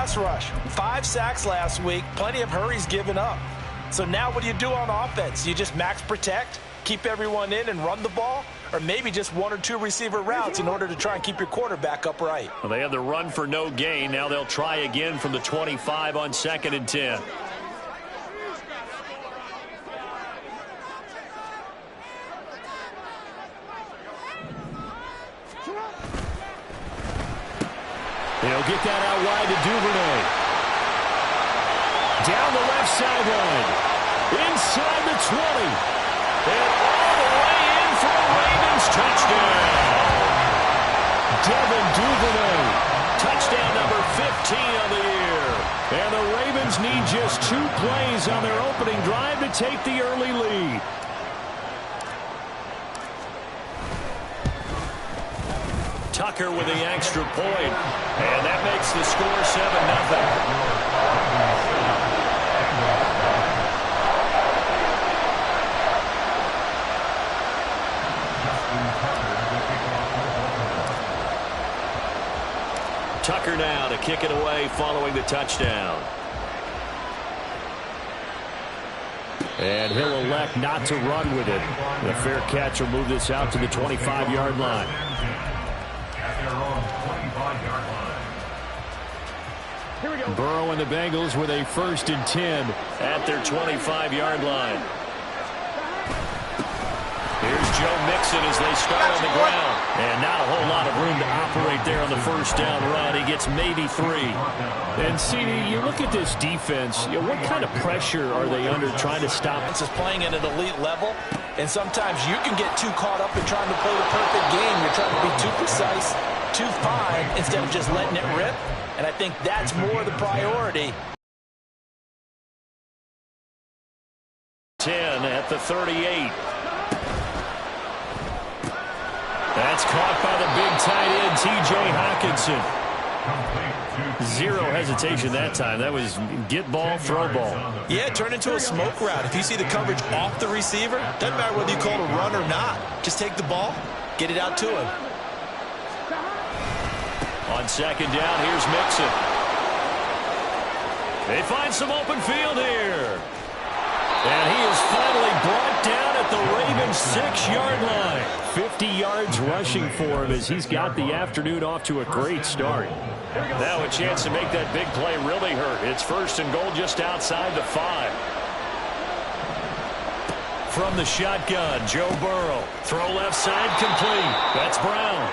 pass rush. 5 sacks last week, plenty of hurries given up. So now what do you do on offense? You just max protect, keep everyone in and run the ball, or maybe just 1 or 2 receiver routes in order to try and keep your quarterback upright? Well, they had the run for no gain. Now they'll try again from the 25 on 2nd and 10. He'll get that out wide to Duvernay. Down the left sideline. Inside the 20. And all the way in for a Ravens touchdown. Devin Duvernay. Touchdown number 15 of the year. And the Ravens need just 2 plays on their opening drive to take the early lead. Tucker with the extra point. And that makes the score 7-0. Tucker now to kick it away following the touchdown. And he'll elect not to run with it. The fair catch will move this out to the 25-yard line. Burrow and the Bengals with a 1st and 10 at their 25-yard line. Here's Joe Mixon as they start on the ground. And not a whole lot of room to operate there on the 1st down run. He gets maybe 3. And, CD, you look at this defense, what kind of pressure are they under trying to stop? This is playing at an elite level, and sometimes you can get too caught up in trying to play the perfect game. You're trying to be too precise, too fine, instead of just letting it rip. And I think that's more the priority. 10 at the 38. That's caught by the big tight end, T.J. Hockenson. 0 hesitation that time. That was get ball, throw ball. Yeah, turn into a smoke route. If you see the coverage off the receiver, doesn't matter whether you call it a run or not. Just take the ball, get it out to him. On 2nd down, here's Mixon. They find some open field here. And he is finally brought down at the Ravens' 6-yard line. 50 yards rushing for him as he's got the afternoon off to a great start. Now a chance to make that big play really hurt. It's 1st and goal just outside the 5. From the shotgun, Joe Burrow. Throw left side complete. That's Brown.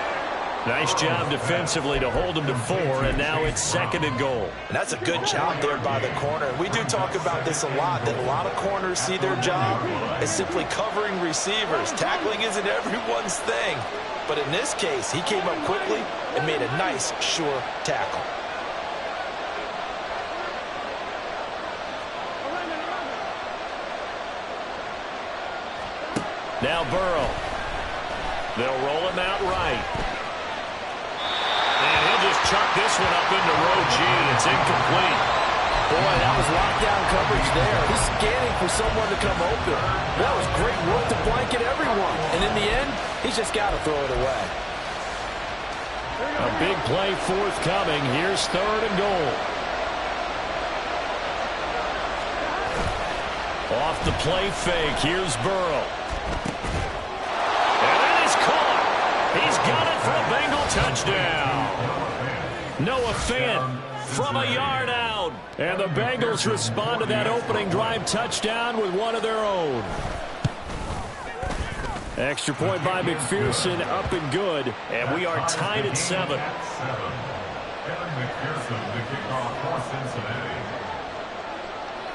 Nice job defensively to hold him to 4, and now it's 2nd and goal. And that's a good job there by the corner. We do talk about this a lot, that a lot of corners see their job as simply covering receivers. Tackling isn't everyone's thing. But in this case, he came up quickly and made a nice, sure tackle. Now Burrow. They'll roll him out right. And he'll just chuck this one up into row G. It's incomplete. Boy, that was lockdown coverage there. He's scanning for someone to come open. That was great work to blanket everyone. And in the end, he's just got to throw it away. A big play forthcoming. Here's 3rd and goal. Off the play fake. Here's Burrow. And that is caught. He's got it for a Bengal touchdown. Noah Fant from a yard out. And the Bengals respond to that opening drive touchdown with one of their own. Extra point by McPherson, up and good. And we are tied at 7.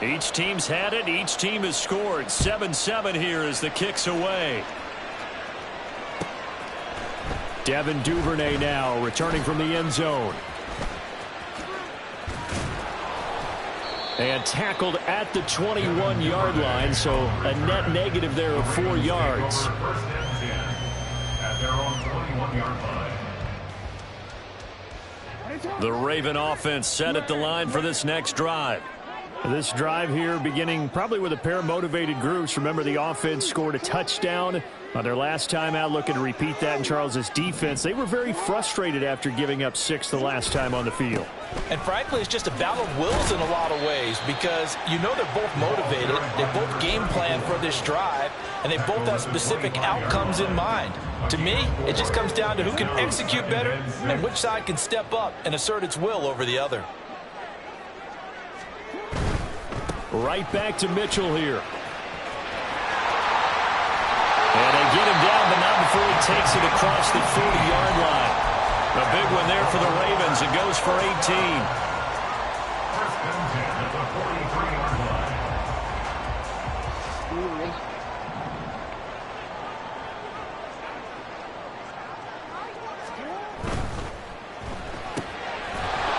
Each team's had it. Each team has scored. 7-7 here as the kick's away. Devin Duvernay now returning from the end zone. And tackled at the 21-yard line, so a net negative there of 4 yards. The Raven offense set at the line for this next drive. This drive here beginning probably with a pair of motivated groups. Remember, the offense scored a touchdown On their last time out, looking to repeat that in Charles's defense. They were very frustrated after giving up 6 the last time on the field. And frankly, it's just a battle of wills in a lot of ways because you know they're both motivated. They both game plan for this drive, and they both have specific outcomes in mind. To me, it just comes down to who can execute better and which side can step up and assert its will over the other. Right back to Mitchell here. And they get him down, but not before he takes it across the 40-yard line. A big one there for the Ravens. It goes for 18.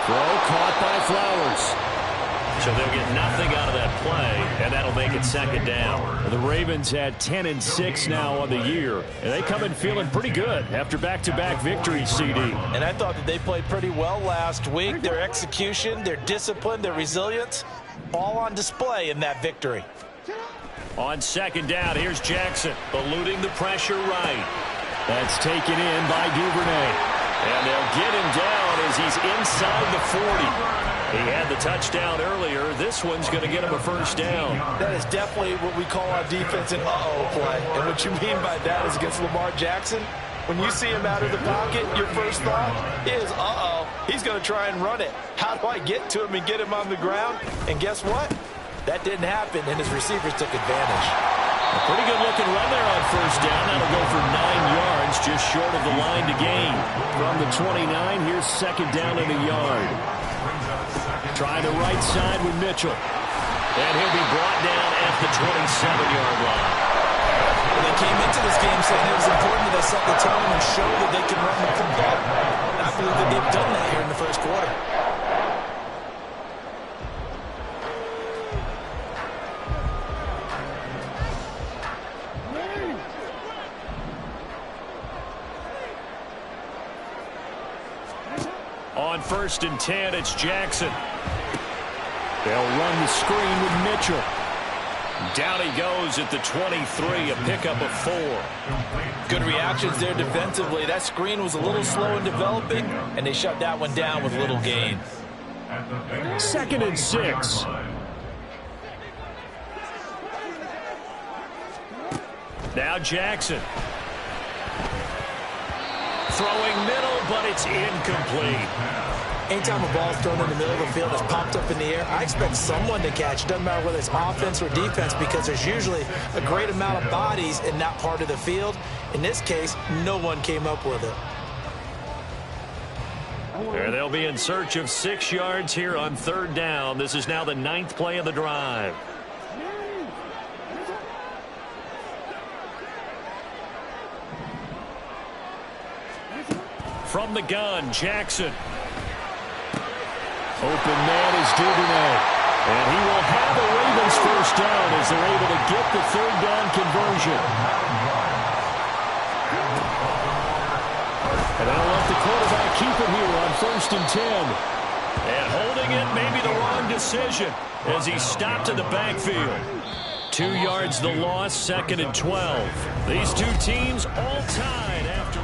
Throw caught by Flowers. So they'll get nothing out of that play, and that'll make it second down. The Ravens had 10-6 now on the year, and they come in feeling pretty good after back-to-back victories, CD. And I thought that they played pretty well last week. Their execution, their discipline, their resilience, all on display in that victory. On second down, here's Jackson, eluding the pressure right. That's taken in by Duvernay. And they'll get him down as he's inside the 40. He had the touchdown earlier. This one's going to get him a first down. That is definitely what we call on defense an uh-oh play. And what you mean by that is against Lamar Jackson, when you see him out of the pocket, your first thought is, uh-oh, he's going to try and run it. How do I get to him and get him on the ground? And guess what? That didn't happen, and his receivers took advantage. A pretty good-looking run there on first down. That'll go for 9 yards, just short of the line to gain. From the 29, here's second down and a yard. Try the right side with Mitchell. And he'll be brought down at the 27-yard line. Well, they came into this game saying it was important that they set the tone and show that they can run the football. And I believe that they've done that here in the first quarter. On 1st and 10, it's Jackson. They'll run the screen with Mitchell. Down he goes at the 23, a pickup of 4. Good reactions there defensively. That screen was a little slow in developing, and they shut that one down with little gain. 2nd and 6. Now Jackson. Throwing middle, but it's incomplete. Anytime a ball is thrown in the middle of the field, it's popped up in the air, I expect someone to catch. It doesn't matter whether it's offense or defense because there's usually a great amount of bodies in that part of the field. In this case, no one came up with it. There they'll be in search of 6 yards here on 3rd down. This is now the 9th play of the drive. From the gun, Jackson. Open man is Duvernay. And he will have the Ravens first down as they're able to get the 3rd down conversion. And they'll let the quarterback keep it here on 1st and 10. And holding it may be the wrong decision as he stopped in the backfield. 2 yards the loss, 2nd and 12. These two teams all tied after.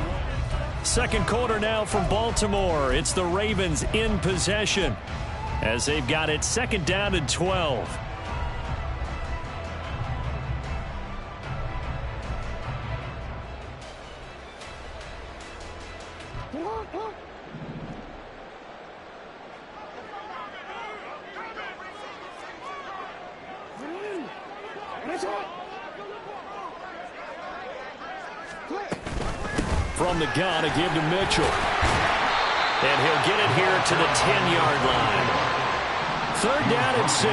Second quarter now from Baltimore. It's the Ravens in possession as they've got it 2nd down and 12. From the gun, a give to Mitchell. And he'll get it here to the 10-yard line. 3rd down and 6.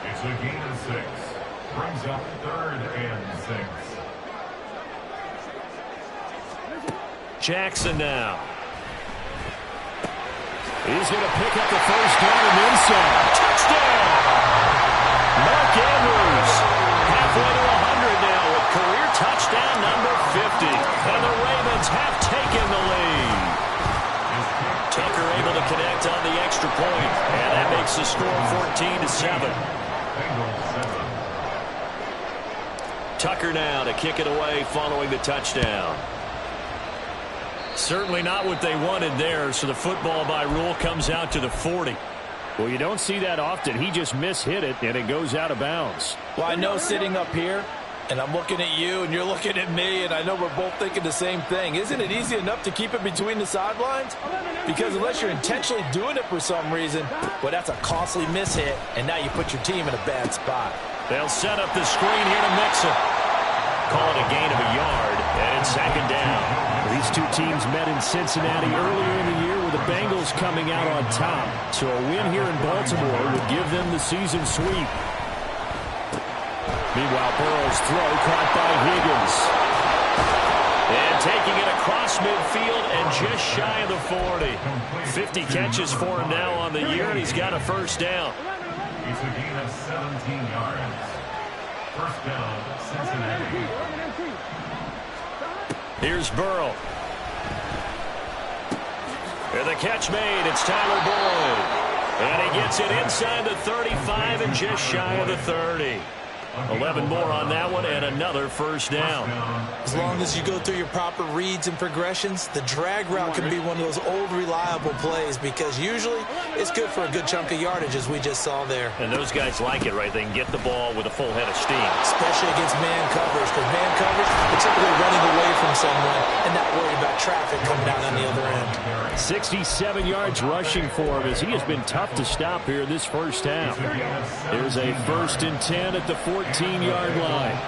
It's a gain of 6. Brings up 3rd and 6. Jackson now. He's going to pick up the first down and inside. Touchdown! Mark Andrews halfway to 100 now with career touchdown number 50. And the Ravens have taken the lead. Tucker able to connect on the extra point. And that makes the score 14-7. Tucker now to kick it away following the touchdown. Certainly not what they wanted there, so the football by rule comes out to the 40. Well, you don't see that often. He just mishit it, and it goes out of bounds. Well, I know sitting up here, and I'm looking at you, and you're looking at me, and I know we're both thinking the same thing. Isn't it easy enough to keep it between the sidelines? Because unless you're intentionally doing it for some reason, well, that's a costly mishit, and now you put your team in a bad spot. They'll set up the screen here to Mixon. Call it a gain of a yard, and it's second down. These two teams met in Cincinnati earlier in the year with the Bengals coming out on top. So a win here in Baltimore would give them the season sweep. Meanwhile, Burrow's throw caught by Higgins. And taking it across midfield and just shy of the 40. 50 catches for him now on the year, and he's got a first down. It's a gain of 17 yards. First down, Cincinnati. Here's Burrow. And the catch made. It's Tyler Boyd. And he gets it inside the 35 and just shy of the 30. 11 more on that one and another first down. As long as you go through your proper reads and progressions, the drag route can be one of those old reliable plays because usually it's good for a good chunk of yardage as we just saw there. And those guys like it, right? They can get the ball with a full head of steam. Especially against man coverage, because man coverage, they're typically running away from someone and not worried about traffic coming down on the other end. 67 yards rushing for him as he has been tough to stop here this first half. There's a 1st and 10 at the 14-yard line.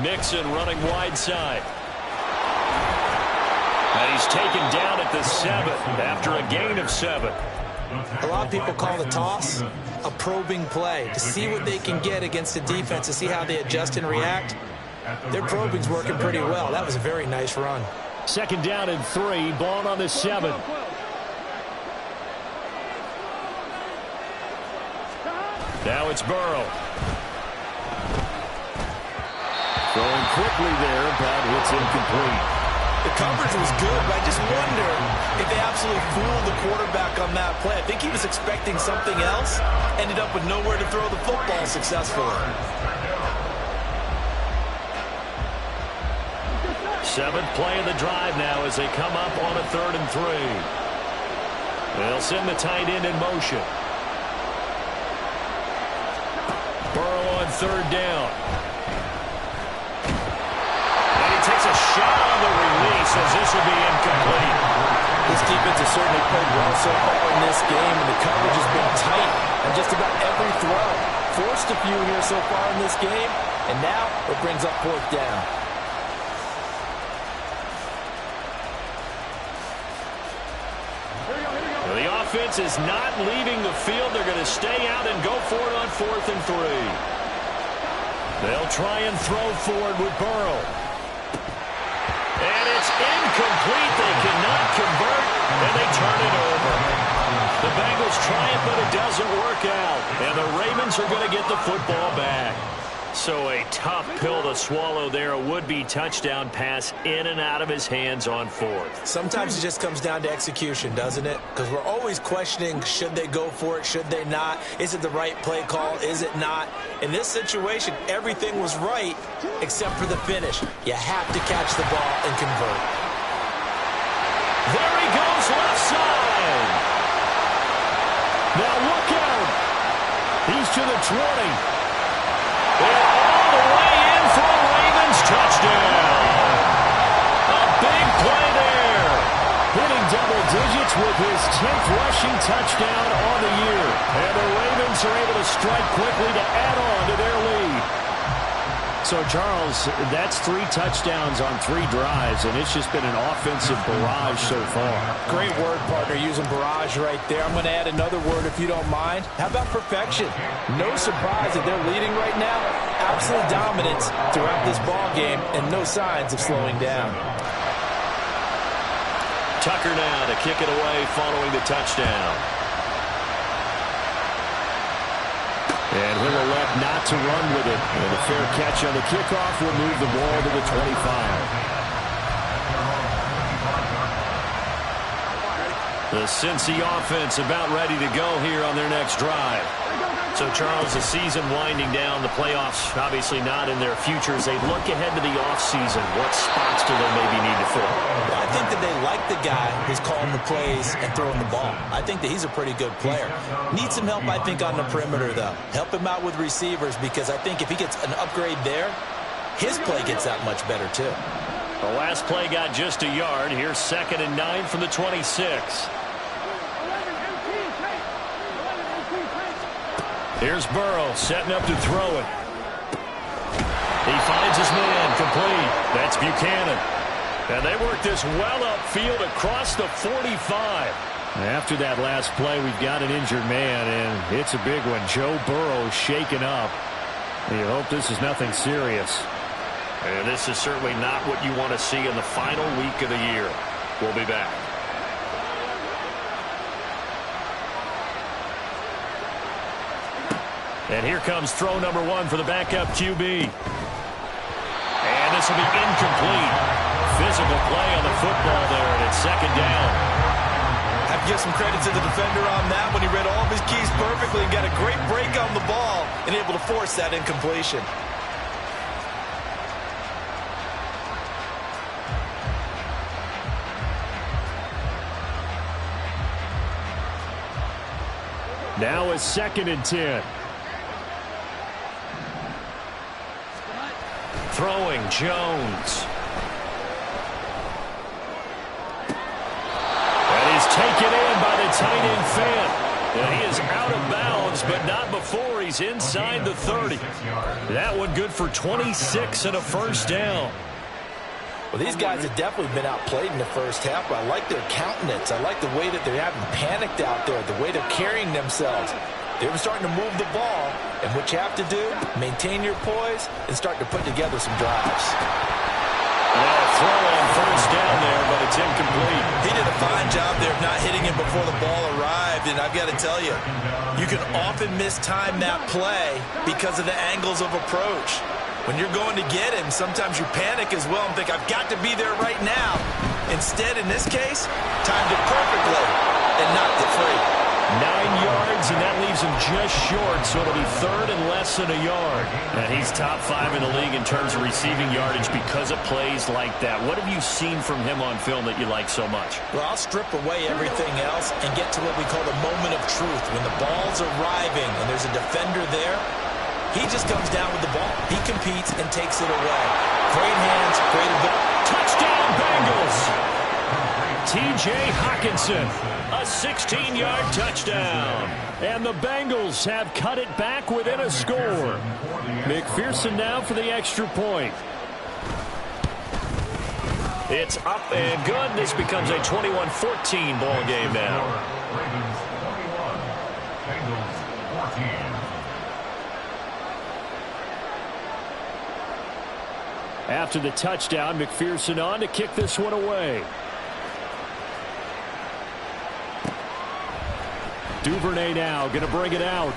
Mixon running wide side. And he's taken down at the 7 after a gain of 7. A lot of people call the toss a probing play to see what they can get against the defense, to see how they adjust and react. Their probing's working pretty well. That was a very nice run. 2nd down and 3, ball on the 7. Now it's Burrow. Throwing quickly there, but it's incomplete. The coverage was good, but I just wonder if they absolutely fooled the quarterback on that play. I think he was expecting something else, ended up with nowhere to throw the football successfully. 7th play of the drive now as they come up on a 3rd and 3. They'll send the tight end in motion. Burrow on 3rd down. And he takes a shot on the release as this will be incomplete. This defense has certainly played well so far in this game, and the coverage has been tight on just about every throw. Forced a few here so far in this game, and now it brings up 4th down. The offense is not leaving the field. They're going to stay out and go for it on 4th and 3. They'll try and throw forward with Burrow. And it's incomplete. They cannot convert, and they turn it over. The Bengals try it, but it doesn't work out. And the Ravens are going to get the football back. So a tough pill to swallow there. A would-be touchdown pass in and out of his hands on 4th. Sometimes it just comes down to execution, doesn't it? Because we're always questioning, should they go for it, should they not? Is it the right play call, is it not? In this situation, everything was right except for the finish. You have to catch the ball and convert. There he goes, left side. Now look out. He's to the 20. And all the way in for a Ravens touchdown. A big play there. Hitting double digits with his 10th rushing touchdown on the year. And the Ravens are able to strike quickly to add on to their lead. So, Charles, that's 3 touchdowns on 3 drives, and it's just been an offensive barrage so far. Great word, partner, using barrage right there. I'm going to add another word if you don't mind. How about perfection? No surprise that they're leading right now. Absolute dominance throughout this ball game, and no signs of slowing down. Tucker now to kick it away following the touchdown. And he'll elect not to run with it. And a fair catch on the kickoff will move the ball to the 25. The Cincy offense about ready to go here on their next drive. So, Charles, the season winding down, the playoffs obviously not in their future. As they look ahead to the offseason, what spots do they maybe need to fill? Well, I think that they like the guy who's calling the plays and throwing the ball. I think that he's a pretty good player. Needs some help, I think, on the perimeter, though. Help him out with receivers, because I think if he gets an upgrade there, his play gets that much better, too. The last play got just a yard. Here's 2nd and 9 from the 26. Here's Burrow setting up to throw it. He finds his man complete. That's Buchanan. And they work this well upfield across the 45. After that last play, we've got an injured man, and it's a big one. Joe Burrow shaken up. You hope this is nothing serious. And this is certainly not what you want to see in the final week of the year. We'll be back. And here comes throw number 1 for the backup QB. And this will be incomplete. Physical play on the football there, and it's 2nd down. I have to give some credit to the defender on that when he read all of his keys perfectly and got a great break on the ball and able to force that incompletion. Now it's 2nd and 10. Throwing Jones. That is taken in by the tight end Fant. And he is out of bounds, but not before he's inside the 30. That one good for 26 and a first down. Well, these guys have definitely been outplayed in the first half, but I like their countenance. I like the way that they haven't panicked out there, the way they're carrying themselves. They're starting to move the ball, and what you have to do, maintain your poise and start to put together some drives. Now a throw on first down there, but it's incomplete. He did a fine job there of not hitting him before the ball arrived, and I've got to tell you, you can often mistime that play because of the angles of approach. When you're going to get him, sometimes you panic as well and think, I've got to be there right now. Instead, in this case, timed it perfectly and knocked it free. 9 yards, and that leaves him just short, so it'll be 3rd and less than a yard. And he's top 5 in the league in terms of receiving yardage because of plays like that. What have you seen from him on film that you like so much? Well, I'll strip away everything else and get to what we call the moment of truth. When the ball's arriving and there's a defender there, he just comes down with the ball. He competes and takes it away. Great hands, great ability. Touchdown, Bengals! T.J. Hockenson, a 16-yard touchdown. And the Bengals have cut it back within a score. McPherson now for the extra point. It's up and good. This becomes a 21-14 ball game now. Ravens 21, Bengals 14. After the touchdown, McPherson on to kick this one away. Duvernay now going to bring it out.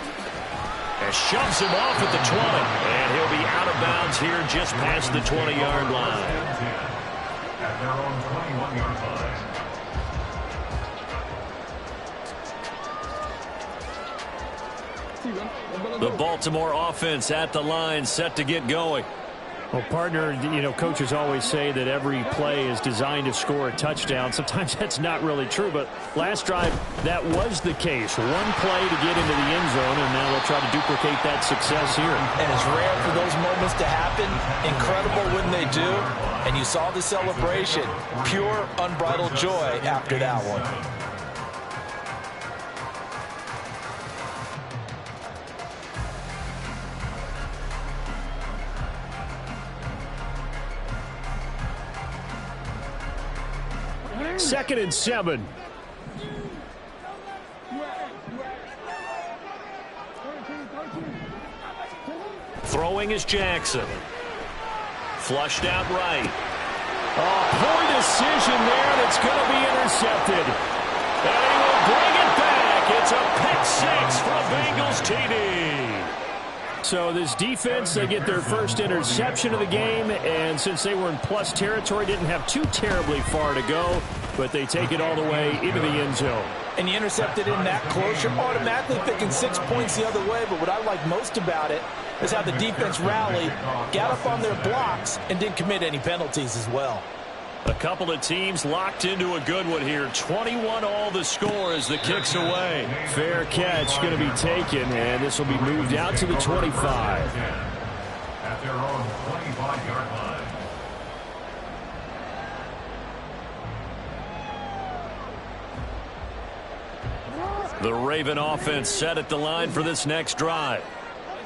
And shoves him off at the 20. And he'll be out of bounds here just past the 20-yard line. At their own 21-yard line. The Baltimore offense at the line, set to get going. Well, partner, you know, coaches always say that every play is designed to score a touchdown. Sometimes that's not really true, but last drive, that was the case. One play to get into the end zone, and now they'll try to duplicate that success here. And it's rare for those moments to happen. Incredible when they do. And you saw the celebration. Pure, unbridled joy after that one. Second and 7. Throwing is Jackson. Flushed out right. Oh, poor decision there, and it's going to be intercepted. And he will bring it back. It's a pick six for a Bengals TD. So this defense, they get their first interception of the game, and since they were in plus territory, didn't have too terribly far to go. but they take it all the way into the end zone. And you intercept it in that close, you're automatically thinking 6 points the other way. But what I like most about it is how the defense rallied, got up on their blocks, and didn't commit any penalties as well. A couple of teams locked into a good one here. 21 all the score as the kick's away. Fair catch going to be taken, and this will be moved out to the 25. At their own 25-yard line. The Raven offense set at the line for this next drive.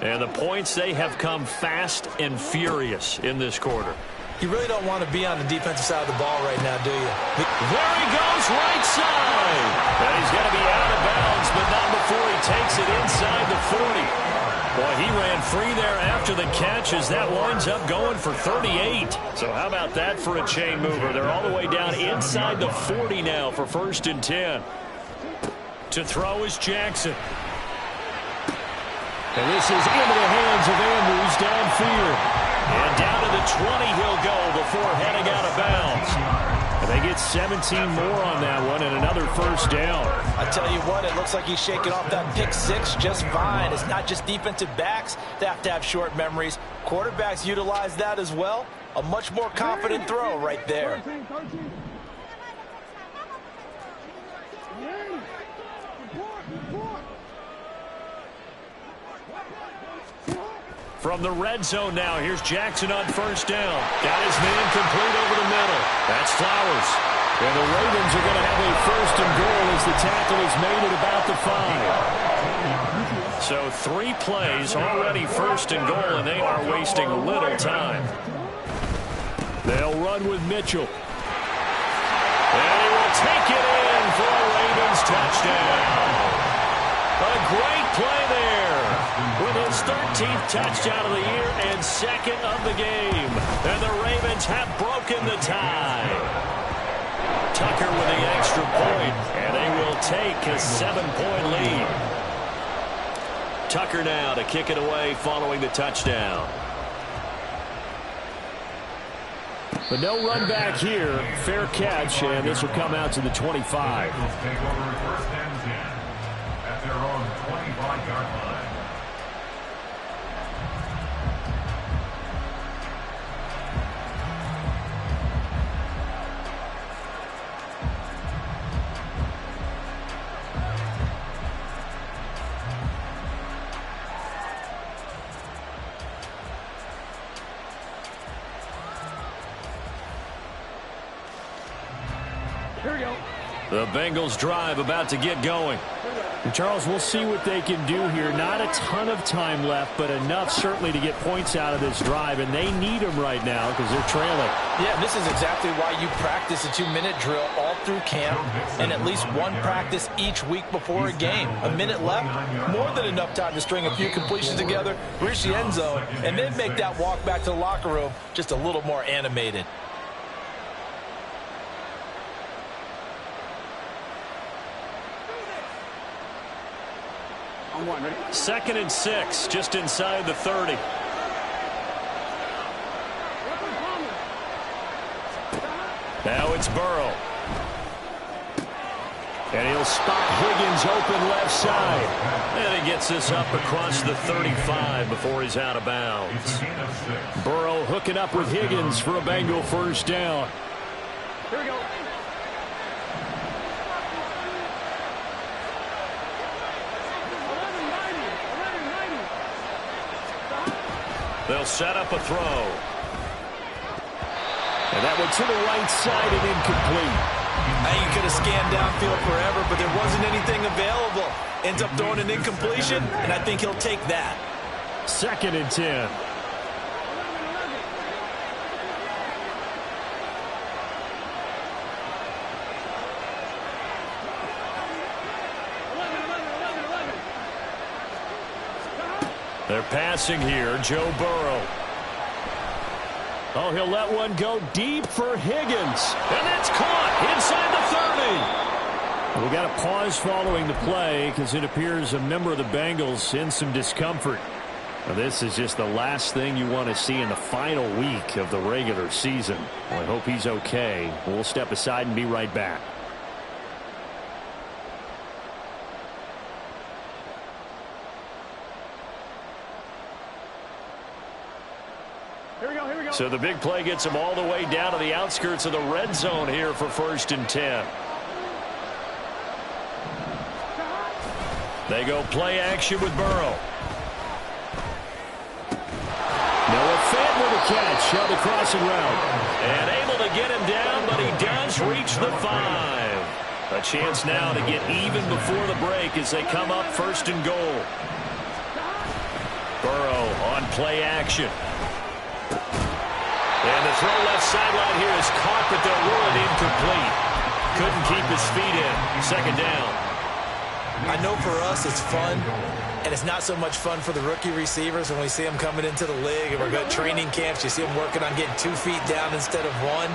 And the points, they have come fast and furious in this quarter. You really don't want to be on the defensive side of the ball right now, do you? There he goes, right side. And he's going to be out of bounds, but not before he takes it inside the 40. Boy, he ran free there after the catch as that winds up going for 38. So how about that for a chain mover? They're all the way down inside the 40 now for 1st and 10. To throw is Jackson. And this is into the hands of Andrews downfield. And down to the 20 he'll go before heading out of bounds. And they get 17 more on that one and another 1st down. I tell you what, it looks like he's shaking off that pick 6 just fine. It's not just defensive backs that have short memories. Quarterbacks utilize that as well. A much more confident throw right there. From the red zone now, here's Jackson on 1st down. Got his man complete over the middle. That's Flowers. And the Ravens are going to have a 1st and goal as the tackle is made at about the 5. So 3 plays already 1st and goal, and they are wasting little time. They'll run with Mitchell. And he will take it in for a Ravens touchdown. A great play there with his 13th touchdown of the year and 2nd of the game. And the Ravens have broken the tie. Tucker with the extra point, and they will take a 7-point lead. Tucker now to kick it away following the touchdown. But no run back here. Fair catch, and this will come out to the 25. Take over 1st and 10 at their own 25-yard line. The Bengals drive about to get going. And Charles, we'll see what they can do here. Not a ton of time left, but enough certainly to get points out of this drive, and they need them right now because they're trailing. Yeah, this is exactly why you practice a 2-minute drill all through camp and at least one practice each week before a game. A minute left, more than enough time to string a few completions together, reach the end zone, and then make that walk back to the locker room just a little more animated. 2nd and 6, just inside the 30. Now it's Burrow. And he'll spot Higgins open left side. And he gets this up across the 35 before he's out of bounds. Burrow hooking up with Higgins for a Bengal 1st down. Here we go. They'll set up a throw. And that went to the right side and incomplete. Now you could have scanned downfield forever, but there wasn't anything available. Ends up throwing an incompletion, and I think he'll take that. 2nd and 10. They're passing here, Joe Burrow. Oh, he'll let one go deep for Higgins. And that's caught inside the 30. We got a pause following the play because it appears a member of the Bengals in some discomfort. Now, this is just the last thing you want to see in the final week of the regular season. Well, I hope he's okay. We'll step aside and be right back. So the big play gets him all the way down to the outskirts of the red zone here for 1st and 10. They go play action with Burrow. Noah Fant with a catch on the crossing route. And able to get him down, but he does reach the 5. A chance now to get even before the break as they come up 1st and goal. Burrow on play action. And the throw left sideline here is caught, but they'll rule it incomplete. Couldn't keep his feet in. 2nd down. I know for us it's fun, and it's not so much fun for the rookie receivers when we see them coming into the league and we're good training camps. You see them working on getting 2 feet down instead of 1.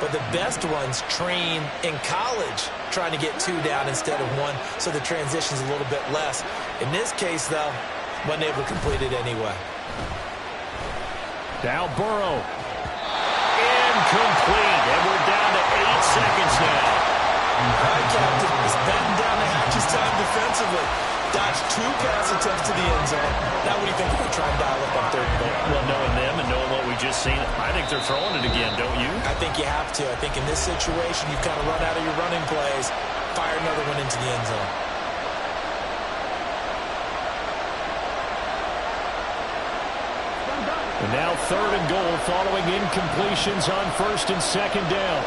But the best ones train in college trying to get 2 down instead of 1, so the transition's a little bit less. In this case, though, wasn't able to complete it anyway. Now Burrow. Incomplete, and we're down to 8 seconds now. All right, Captain, it's batten down the hatches time defensively. Dodged 2 pass attempts to the end zone. Now what do you think we're going to try and dial up on 3rd and goal? Well, knowing them and knowing what we just seen, I think they're throwing it again, don't you? I think you have to. I think in this situation, you've kind of run out of your running plays, fire another one into the end zone. And now 3rd and goal following incompletions on 1st and 2nd down.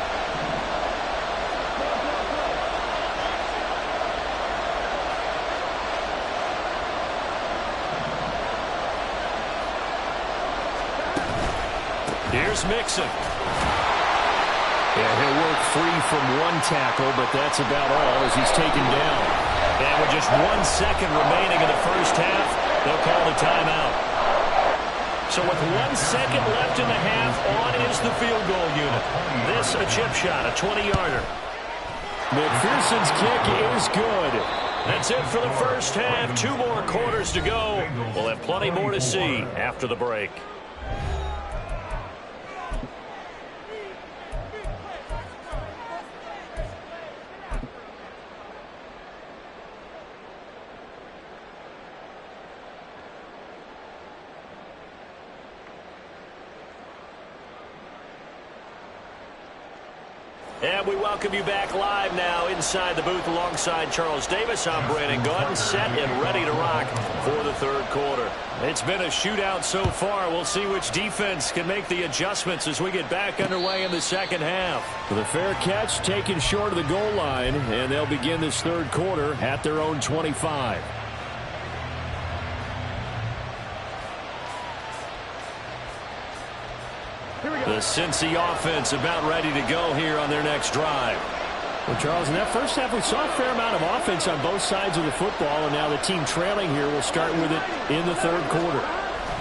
Here's Mixon. Yeah, he'll work free from 1 tackle, but that's about all as he's taken down. And with just 1 second remaining in the first half, they'll call the timeout. So with 1 second left in the half, on is the field goal unit. This a chip shot, a 20-yarder. McPherson's kick is good. That's it for the first half. 2 more quarters to go. We'll have plenty more to see after the break. And we welcome you back live now inside the booth alongside Charles Davis. I'm Brandon Gunn, set and ready to rock for the 3rd quarter. It's been a shootout so far. We'll see which defense can make the adjustments as we get back underway in the 2nd half. The fair catch taken short of the goal line, and they'll begin this 3rd quarter at their own 25. The Cincy offense about ready to go here on their next drive. Well, Charles, in that first half, we saw a fair amount of offense on both sides of the football, and now the team trailing here will start with it in the 3rd quarter.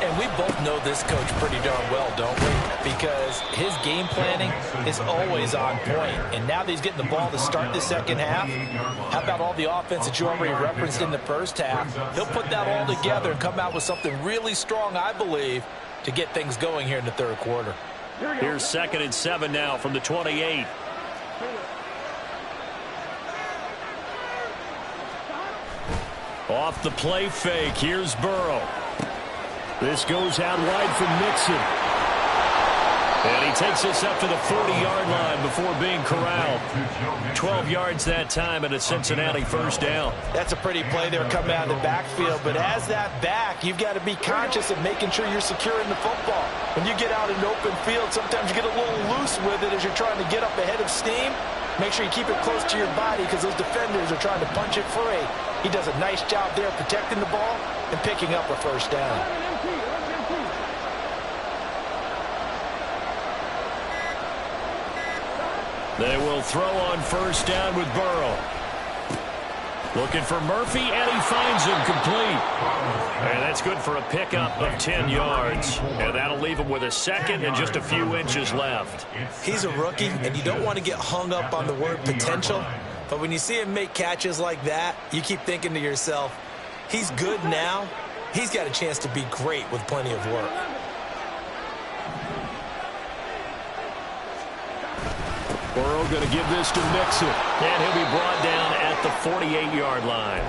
And we both know this coach pretty darn well, don't we? Because his game planning is always on point. And now that he's getting the ball to start the 2nd half, how about all the offense that you already referenced in the first half? He'll put that all together and come out with something really strong, I believe, to get things going here in the 3rd quarter. Here's 2nd and 7 now from the 28. Off the play fake, here's Burrow. This goes out wide for Mixon. And he takes us up to the 40-yard line before being corralled. 12 yards that time and a Cincinnati 1st down. That's a pretty play there coming out of the backfield. But as that back, you've got to be conscious of making sure you're securing the football. When you get out in open field, sometimes you get a little loose with it as you're trying to get up ahead of steam. Make sure you keep it close to your body because those defenders are trying to punch it free. He does a nice job there protecting the ball and picking up a 1st down. They will throw on 1st down with Burrow. Looking for Murphy, and he finds him complete. And that's good for a pickup of 10 yards. And that'll leave him with a 2nd and just a few inches left. He's a rookie, and you don't want to get hung up on the word potential. But when you see him make catches like that, you keep thinking to yourself, he's good now, he's got a chance to be great with plenty of work. Burrow going to give this to Mixon. And he'll be brought down at the 48-yard line.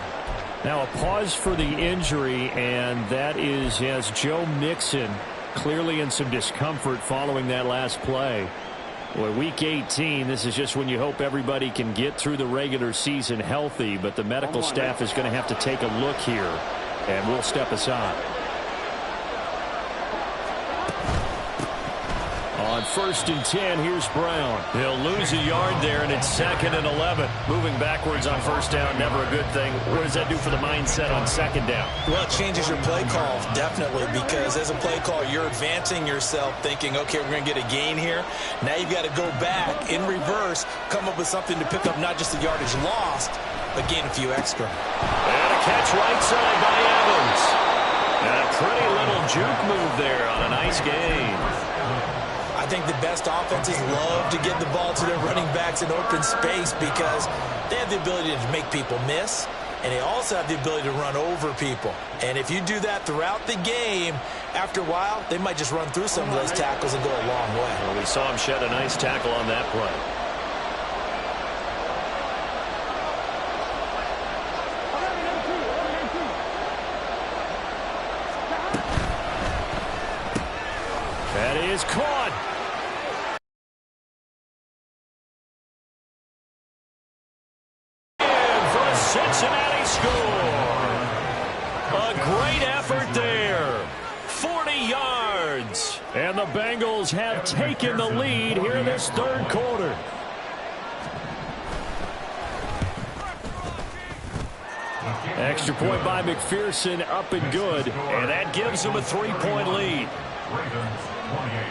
Now a pause for the injury, and that is as Joe Mixon clearly in some discomfort following that last play. Boy, week 18, this is just when you hope everybody can get through the regular season healthy, but the medical staff is going to have to take a look here, and we'll step aside. On 1st and 10, here's Brown. He'll lose a yard there, and it's 2nd and 11. Moving backwards on 1st down, never a good thing. What does that do for the mindset on 2nd down? Well, it changes your play call, definitely, because as a play call, you're advancing yourself thinking, okay, we're going to get a gain here. Now you've got to go back in reverse, come up with something to pick up not just the yardage lost, but gain a few extra. And a catch right side by Evans. And a pretty little juke move there on a nice gain. I think the best offenses love to get the ball to their running backs in open space because they have the ability to make people miss, and they also have the ability to run over people. And if you do that throughout the game, after a while, they might just run through some of those tackles and go a long way. Well, we saw him shed a nice tackle on that play. That is caught. Cincinnati score. A great effort there. 40 yards. And the Bengals have taken the lead here in this 3rd quarter. Extra point by McPherson, up and good. And that gives them a 3-point lead. Ravens 28.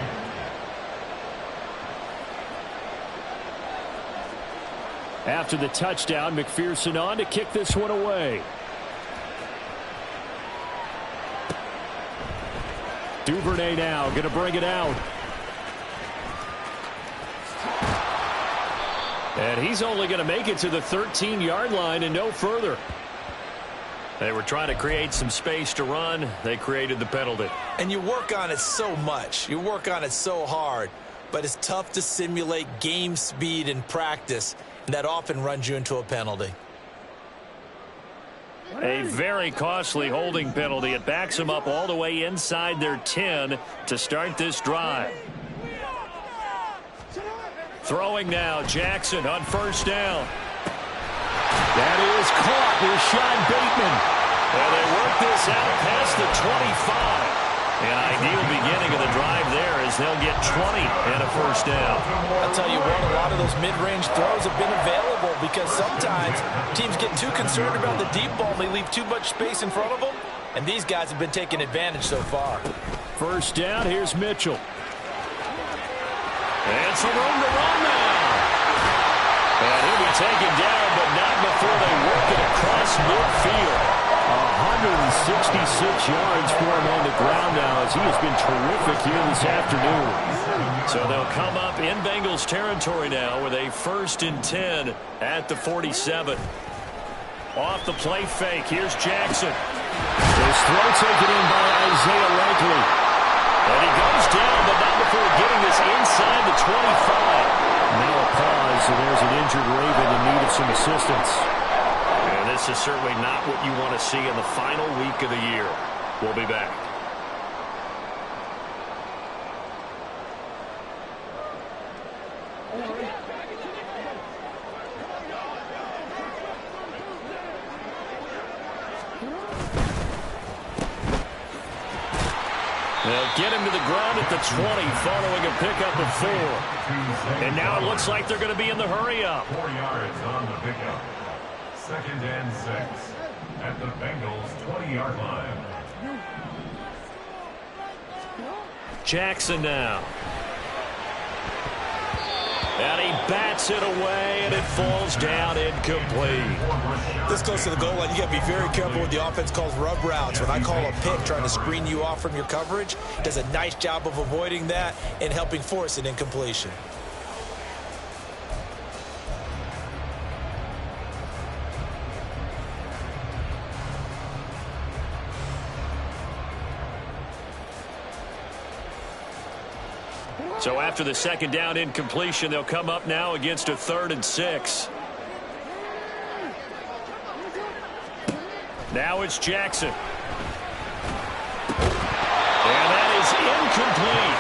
After the touchdown, McPherson on to kick this one away. Duvernay now going to bring it out. And he's only going to make it to the 13-yard line and no further. They were trying to create some space to run. They created the penalty. And you work on it so much. You work on it so hard. But it's tough to simulate game speed in practice. That often runs you into a penalty. A very costly holding penalty. It backs them up all the way inside their 10 to start this drive. Throwing now, Jackson on 1st down. That is caught. Rashad Bateman. Well, they work this out past the 25. An ideal beginning of the drive there as they'll get 20 and a 1st down. I'll tell you what, a lot of those mid-range throws have been available because sometimes teams get too concerned about the deep ball and they leave too much space in front of them, and these guys have been taking advantage so far. 1st down, here's Mitchell. And some room to run now. And he'll be taken down, but not before they work it across midfield. 166 yards for him on the ground now as he has been terrific here this afternoon. So they'll come up in Bengals territory now with a 1st and 10 at the 47. Off the play fake, here's Jackson. His throw taken in by Isaiah Likely. And he goes down, but not before getting this inside the 25. Now a pause, and there's an injured Raven in need of some assistance. And this is certainly not what you want to see in the final week of the year. We'll be back. They'll get him to the ground at the 20 following a pickup of 4. And now it looks like they're going to be in the hurry-up. 4 yards on the pickup. 2nd and 6 at the Bengals 20-yard line. Jackson now. And he bats it away, and it falls down incomplete. This close to the goal line, you got to be very careful with the offense calls rub routes. When I call a pick trying to screen you off from your coverage, does a nice job of avoiding that and helping force an incompletion. So after the second down incompletion, they'll come up now against a 3rd and 6. Now it's Jackson. And that is incomplete.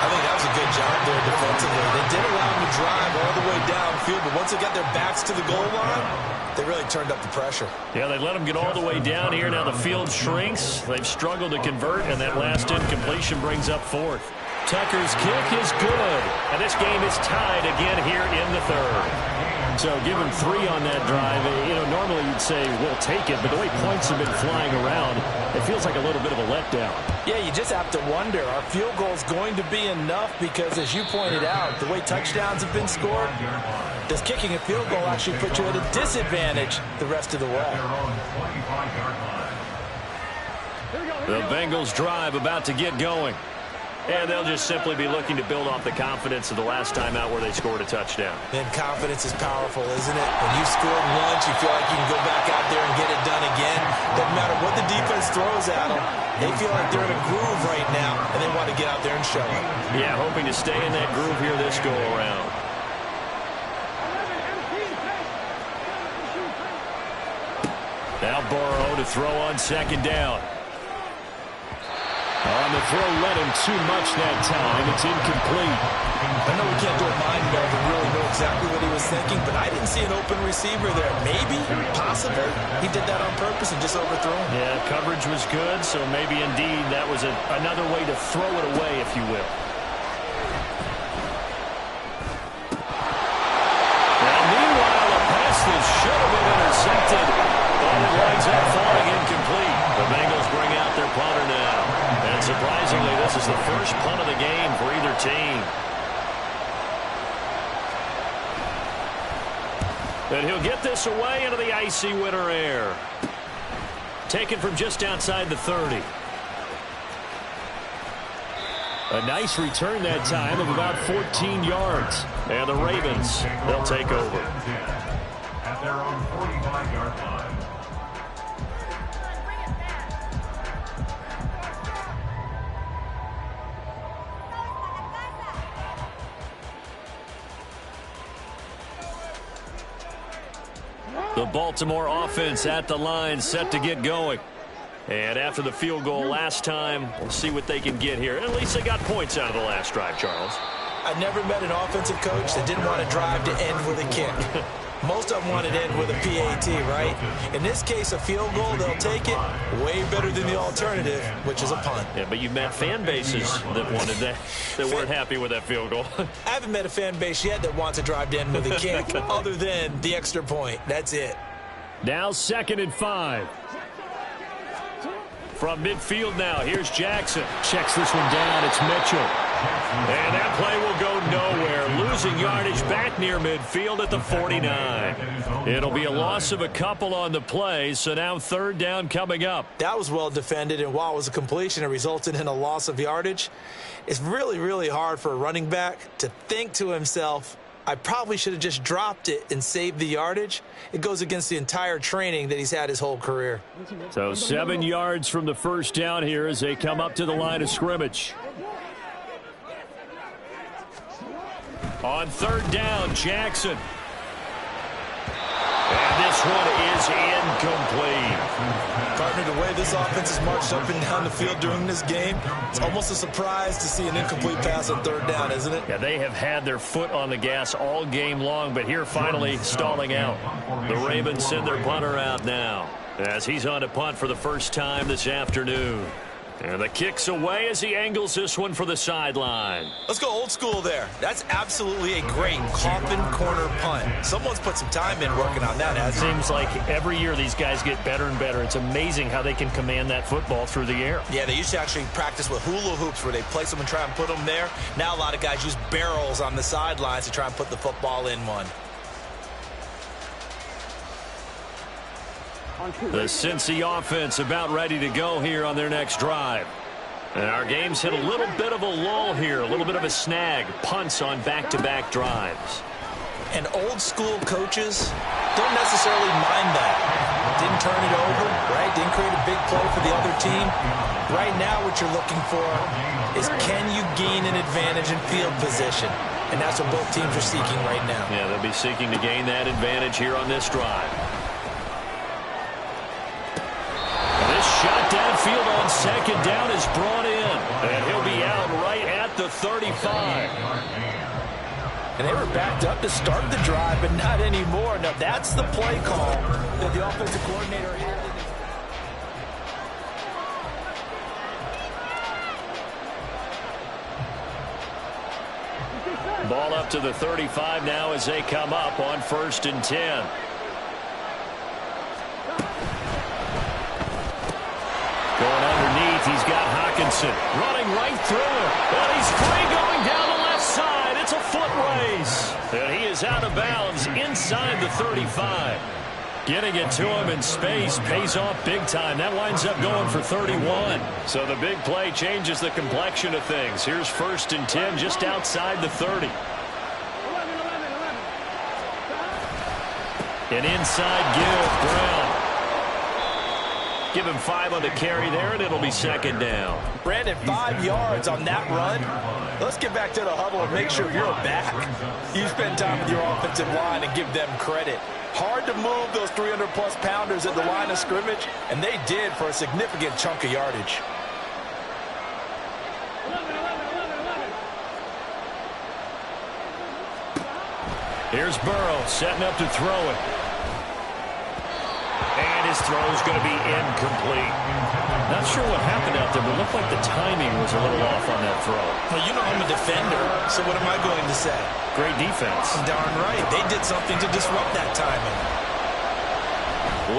I think that was a good job there defensively. They did allow him to drive all the way downfield, but once they got their backs to the goal line, they really turned up the pressure. Yeah, they let him get all the way down here. Now the field shrinks. They've struggled to convert, and that last incompletion brings up 4th. Tucker's kick is good, and this game is tied again here in the 3rd. So given 3 on that drive, normally you'd say we'll take it, but the way points have been flying around, it feels like a little bit of a letdown. Yeah, you just have to wonder, are field goals going to be enough? Because as you pointed out, the way touchdowns have been scored, does kicking a field goal actually put you at a disadvantage the rest of the way? The Bengals drive about to get going. And they'll just simply be looking to build off the confidence of the last time out where they scored a touchdown. And confidence is powerful, isn't it? When you scored once, you feel like you can go back out there and get it done again. Doesn't matter what the defense throws at them. They feel like they're in a groove right now, and they want to get out there and show it. Yeah, hoping to stay in that groove here this go-around. Now Burrow to throw on second down. On the throw, led him too much that time. It's incomplete. I know we can't do a mind meld and really know exactly what he was thinking, but I didn't see an open receiver there. Maybe, possibly, he did that on purpose and just overthrew him. Yeah, coverage was good, so maybe indeed that was another way to throw it away, if you will. Now, meanwhile, a pass that should have been intercepted, but it winds up falling incomplete. The Bengals bring out their punter now. And surprisingly, this is the first punt of the game for either team. And he'll get this away into the icy winter air. Taken from just outside the 30. A nice return that time of about 14 yards. And the Ravens, they'll take over. At their own 45-yard line. The Baltimore offense at the line, set to get going. And after the field goal last time, we'll see what they can get here. And at least they got points out of the last drive, Charles. I never met an offensive coach that didn't want to drive to end with a kick. Most of them want to end with a PAT, right? In this case, a field goal, they'll take it. Way better than the alternative, which is a punt. Yeah, but you've met fan bases that wanted that weren't happy with that field goal. I haven't met a fan base yet that wants to drive to end with a kick, other than the extra point. That's it. Now 2nd and 5. From midfield now, here's Jackson. Checks this one down, it's Mitchell. And that play will go nowhere. Losing yardage back near midfield at the 49. It'll be a loss of a couple on the play, so now 3rd down coming up. That was well defended, and while it was a completion, it resulted in a loss of yardage. It's really, really hard for a running back to think to himself, I probably should have just dropped it and saved the yardage. It goes against the entire training that he's had his whole career. So 7 yards from the first down here as they come up to the line of scrimmage. On 3rd down, Jackson. And this one is incomplete. Partner, the way this offense has marched up and down the field during this game, it's almost a surprise to see an incomplete pass on 3rd down, isn't it? Yeah, they have had their foot on the gas all game long, but here finally stalling out. The Ravens send their punter out now as he's on to punt for the first time this afternoon. And the kick's away as he angles this one for the sideline. Let's go old school there. That's absolutely a great coffin corner punt. Someone's put some time in working on that, hasn't it? Seems like every year these guys get better and better. It's amazing how they can command that football through the air. Yeah, they used to actually practice with hula hoops where they place them and try and put them there. Now a lot of guys use barrels on the sidelines to try and put the football in one. The Cincy offense about ready to go here on their next drive. And our game's hit a little bit of a lull here, a little bit of a snag. Punts on back-to-back drives. And old school coaches don't necessarily mind that. Didn't turn it over, right? Didn't create a big play for the other team. Right now what you're looking for is, can you gain an advantage in field position? And that's what both teams are seeking right now. Yeah, they'll be seeking to gain that advantage here on this drive. This shot downfield on second down is brought in. And he'll be out right at the 35. And they were backed up to start the drive, but not anymore. Now, that's the play call that the offensive coordinator had. Ball up to the 35 now as they come up on 1st and 10. Going underneath, he's got Hawkinson running right through him. And he's free going down the left side. It's a foot race. And he is out of bounds inside the 35. Getting it to him in space pays off big time. That winds up going for 31. So the big play changes the complexion of things. Here's 1st and 10 just outside the 30. An inside give, Brown. Give him 5 on the carry there, and it'll be 2nd down. Brandon, 5 yards on that run. Let's get back to the huddle and make sure you're back. You spend time with your offensive line and give them credit. Hard to move those 300-plus pounders at the line of scrimmage, and they did for a significant chunk of yardage. Here's Burrow setting up to throw it. And his throw is going to be incomplete. Not sure what happened out there, but it looked like the timing was a little off on that throw. Well, you know I'm a defender, so what am I going to say? Great defense. Darn right. They did something to disrupt that timing.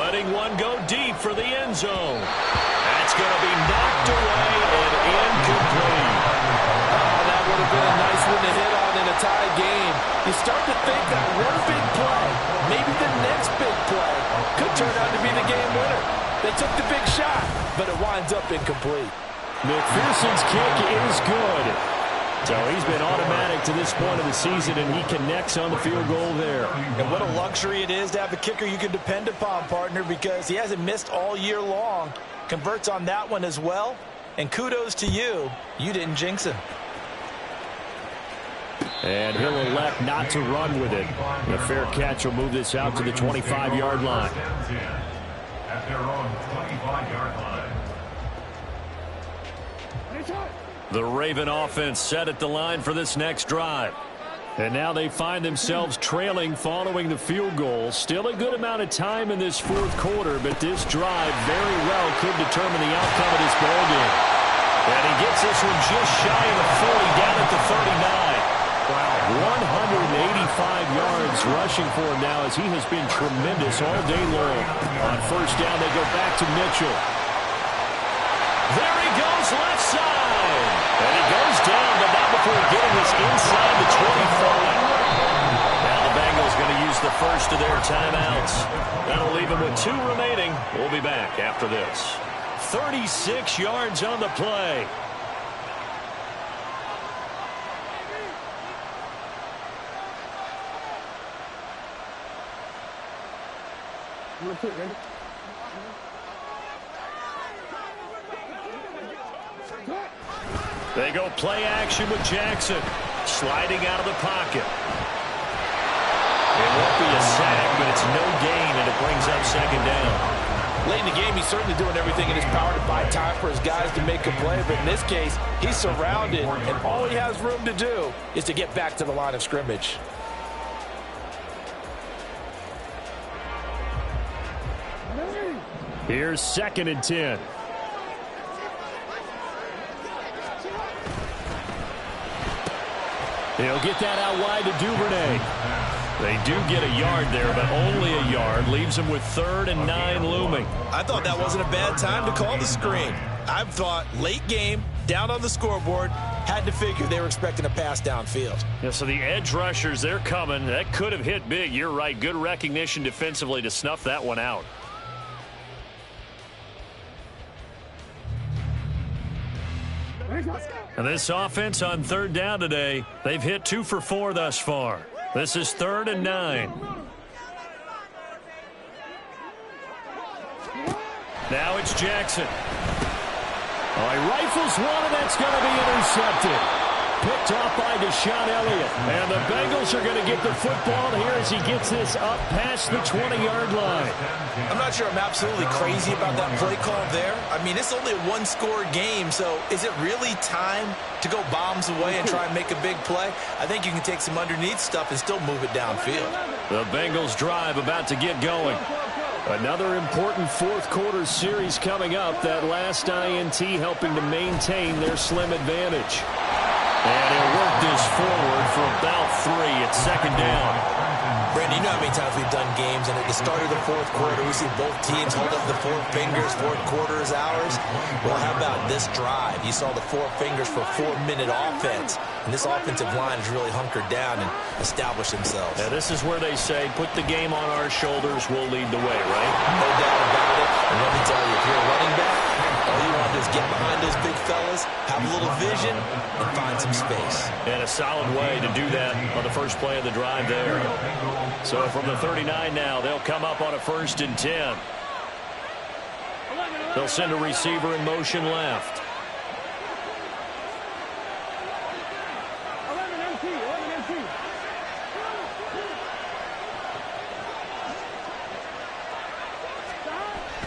Letting one go deep for the end zone. That's going to be knocked away and incomplete. Oh, that would have been a nice one to hit on in a tie game. You start to think that one big play, maybe the next big play, could turn out to be the game winner. They took the big shot, but it winds up incomplete. McPherson's kick is good. So he's been automatic to this point of the season, and he connects on the field goal there. And what a luxury it is to have a kicker you can depend upon, partner, because he hasn't missed all year long. Converts on that one as well. And kudos to you. You didn't jinx him. And he'll elect not to run with it. A fair catch will move this out to the 25-yard line. At their own 25-yard line. The Raven offense set at the line for this next drive. And now they find themselves trailing following the field goal. Still a good amount of time in this 4th quarter, but this drive very well could determine the outcome of this ballgame. And he gets this one just shy of the 40 down at the 39. Wow, 185 yards rushing for him now as he has been tremendous all day long. On 1st down, they go back to Mitchell. There he goes, left side. And he goes down, but not before getting this inside the 25. Now the Bengals going to use the first of their timeouts. That'll leave them with 2 remaining. We'll be back after this. 36 yards on the play. They go play action with Jackson. Sliding out of the pocket. It won't be a sack, but it's no gain, and it brings up 2nd down. Late in the game, he's certainly doing everything in his power to buy time for his guys to make a play. But in this case, he's surrounded, and all he has room to do is to get back to the line of scrimmage. Here's 2nd and 10. He'll get that out wide to Duvernay. They do get a yard there, but only a yard. Leaves them with 3rd and 9 looming. I thought that wasn't a bad time to call the screen. I thought late game, down on the scoreboard, had to figure they were expecting a pass downfield. Yeah, so the edge rushers, they're coming. That could have hit big. You're right. Good recognition defensively to snuff that one out. And this offense on 3rd down today, they've hit 2 for 4 thus far. This is 3rd and 9. Now it's Jackson. Oh, he rifles one, and that's going to be intercepted. Picked off by Deshaun Elliott. And the Bengals are going to get the football here as he gets this up past the 20-yard line. I'm not sure I'm absolutely crazy about that play call there. I mean, it's only a one-score game, so is it really time to go bombs away and try and make a big play? I think you can take some underneath stuff and still move it downfield. The Bengals drive about to get going. Another important fourth-quarter series coming up. That last INT helping to maintain their slim advantage. And he'll work this forward for about 3 at 2nd down. Brandon, you know how many times we've done games, and at the start of the fourth quarter, we see both teams hold up the 4 fingers, fourth quarter is ours. Well, how about this drive? You saw the 4 fingers for 4-minute offense, and this offensive line has really hunkered down and established themselves. Now, this is where they say, put the game on our shoulders, we'll lead the way, right? No doubt about it. And let me tell you, if you're a running back, all you want to do is get behind those big fellas, have a little vision, and find some space. And a solid way to do that on the first play of the drive there. So from the 39 now, they'll come up on a 1st and 10. They'll send a receiver in motion left.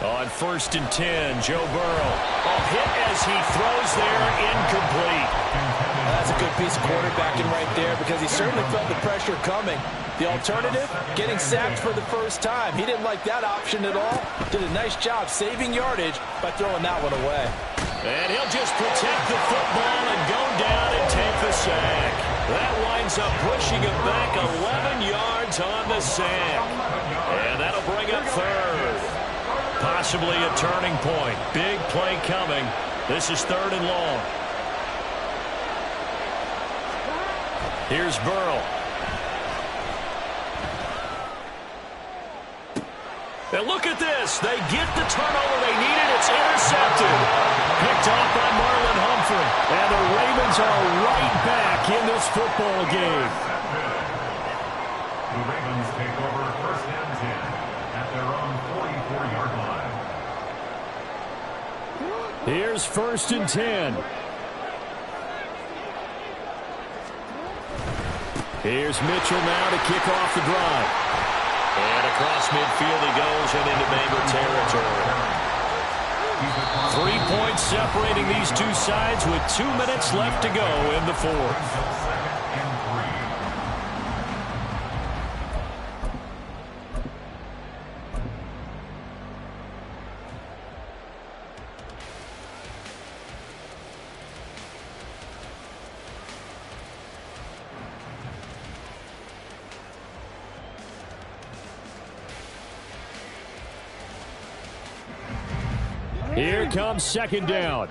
On 1st and 10, Joe Burrow. Hit as he throws there, incomplete. That's a good piece of quarterbacking right there because he certainly felt the pressure coming. The alternative, getting sacked for the first time. He didn't like that option at all. Did a nice job saving yardage by throwing that one away. And he'll just protect the football and go down and take the sack. That winds up pushing him back 11 yards on the sack. And that'll bring up 3rd. Possibly a turning point. Big play coming. This is 3rd and long. Here's Burrow. And look at this. They get the turnover they needed. It's intercepted. Picked off by Marlon Humphrey. And the Ravens are right back in this football game. The Ravens take over 1st and 10 at their own 44-yard line. Here's 1st and 10. Here's Mitchell now to kick off the drive. And across midfield he goes and into Bengals territory. 3 points separating these two sides with 2 minutes left to go in the 4th. Here comes 2nd down.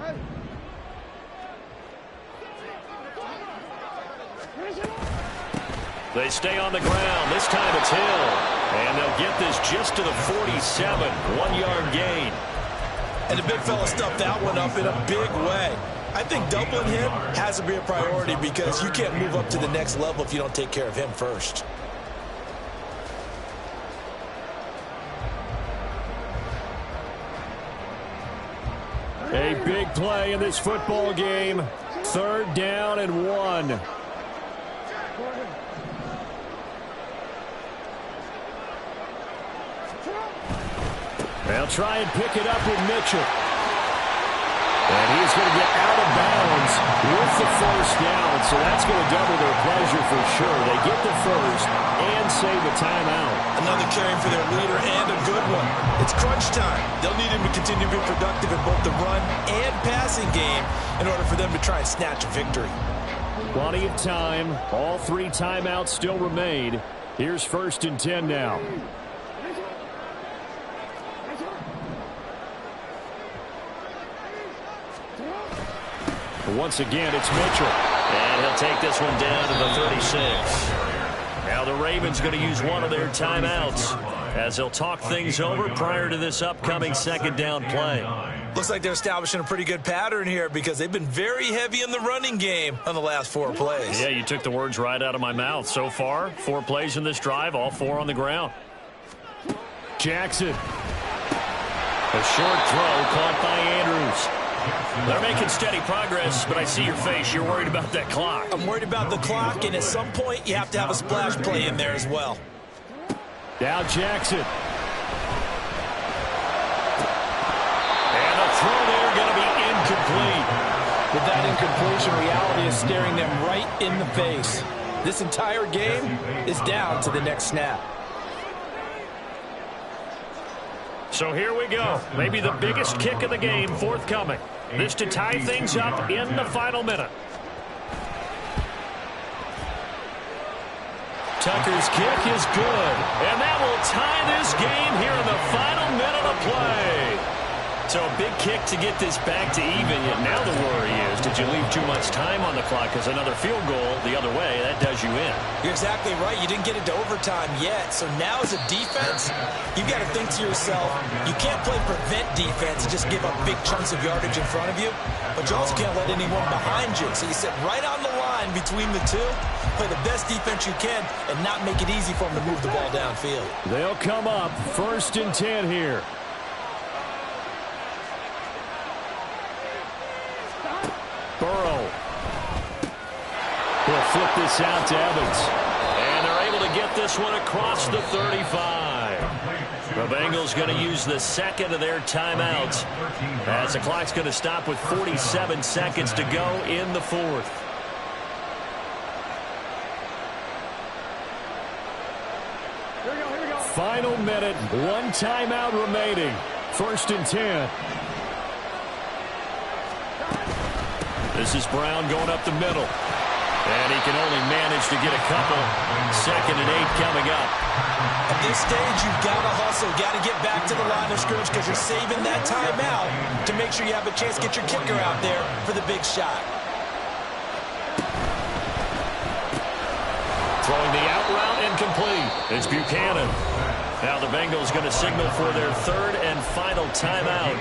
They stay on the ground. This time it's Hill. And they'll get this just to the 47. 1-yard gain. And the big fella stuffed that one up in a big way. I think doubling him has to be a priority because you can't move up to the next level if you don't take care of him first. A big play in this football game. 3rd down and 1. They'll try and pick it up with Mitchell. And he's going to get out of bounds with the 1st down. So that's going to double their pleasure for sure. They get the 1st and save the timeout. Another carry for their leader and a good one. It's crunch time. They'll need him to continue to be productive in both the run and passing game in order for them to try and snatch a victory. Plenty of time. All 3 timeouts still remain. Here's 1st and 10 now. Once again, it's Mitchell. And he'll take this one down to the 36. Now the Ravens going to use one of their timeouts as they'll talk things over prior to this upcoming 2nd down play. Looks like they're establishing a pretty good pattern here because they've been very heavy in the running game on the last 4 plays. Yeah, you took the words right out of my mouth. So far, 4 plays in this drive, all 4 on the ground. Jackson. A short throw caught by Andrews. They're making steady progress, but I see your face. You're worried about that clock. I'm worried about the clock, and at some point, you have to have a splash play in there as well. Now Jackson. And a throw there going to be incomplete. With that incompletion, reality is staring them right in the face. This entire game is down to the next snap. So here we go. Maybe the biggest kick of the game forthcoming. This to tie things up in the final minute. Tucker's kick is good. And that will tie this game here in the final minute of play. So a big kick to get this back to even, yet now the worry is, did you leave too much time on the clock? Because another field goal the other way, that does you in. You're exactly right. You didn't get into overtime yet. So now as a defense, you've got to think to yourself, you can't play prevent defense and just give up big chunks of yardage in front of you. But you also can't let anyone behind you. So you sit right on the line between the two, play the best defense you can, and not make it easy for them to move the ball downfield. They'll come up 1st and 10 here. Burrow. He'll flip this out to Evans. And they're able to get this one across the 35. The Bengals going to use the second of their timeouts as the clock's going to stop with 47 seconds to go in the 4th. Final minute, 1 timeout remaining. 1st and 10. This is Brown going up the middle. And he can only manage to get a couple. 2nd and 8 coming up. At this stage, you've got to hustle. Got to get back to the line of scrimmage because you're saving that timeout to make sure you have a chance to get your kicker out there for the big shot. Throwing the out route incomplete. It's Buchanan. Now the Bengals going to signal for their 3rd and final timeout.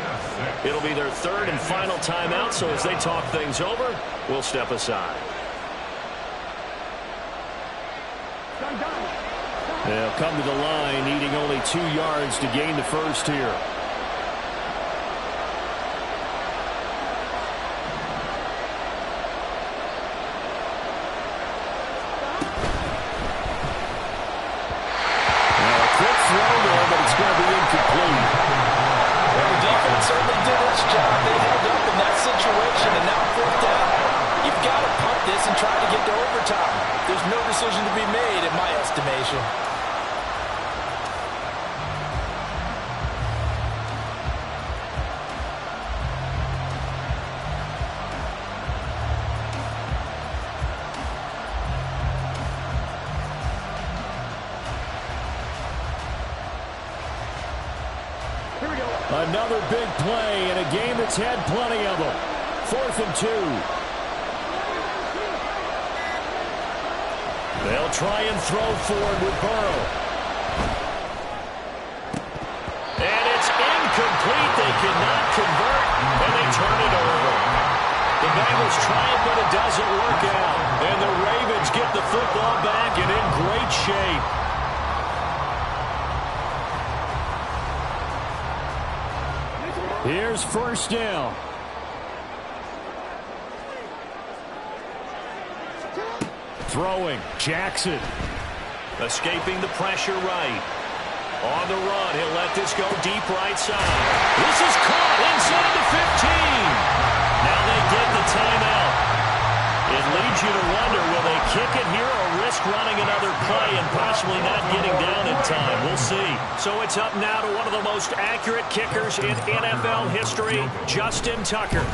It'll be their 3rd and final timeout, so as they talk things over, we'll step aside. They'll come to the line, needing only 2 yards to gain the first here. Certainly did its job. They held up in that situation, and now 4th down. You've got to punt this and try to get to overtime. There's no decision to be made in my estimation. Another big play in a game that's had plenty of them. 4th and 2. They'll try and throw forward with Burrow. And it's incomplete. They cannot convert, and they turn it over. The Bengals try it, but it doesn't work out. And the Ravens get the football back and in great shape. Here's 1st down. Throwing, Jackson. Escaping the pressure right. On the run, he'll let this go deep right side. This is caught inside the 15. Now they get the timeout. It leads you to wonder, will they kick it here or risk running another play and possibly not getting down in time? We'll see. So it's up now to one of the most accurate kickers in NFL history, Justin Tucker.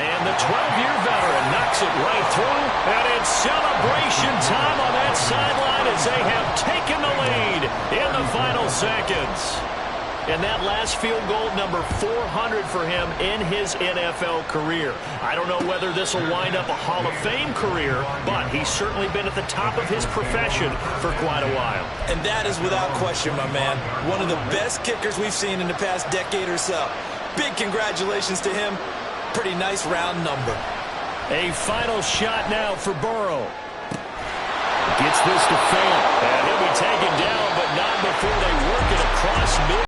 And the 12-year veteran knocks it right through, and it's celebration time on that sideline as they have taken the lead in the final seconds. And that last field goal, number 400 for him in his NFL career. I don't know whether this will wind up a Hall of Fame career, but he's certainly been at the top of his profession for quite a while. And that is without question, my man. One of the best kickers we've seen in the past decade or so. Big congratulations to him. Pretty nice round number. A final shot now for Burrow. Gets this to fail. And he'll be taken down, but not before they work it across mid.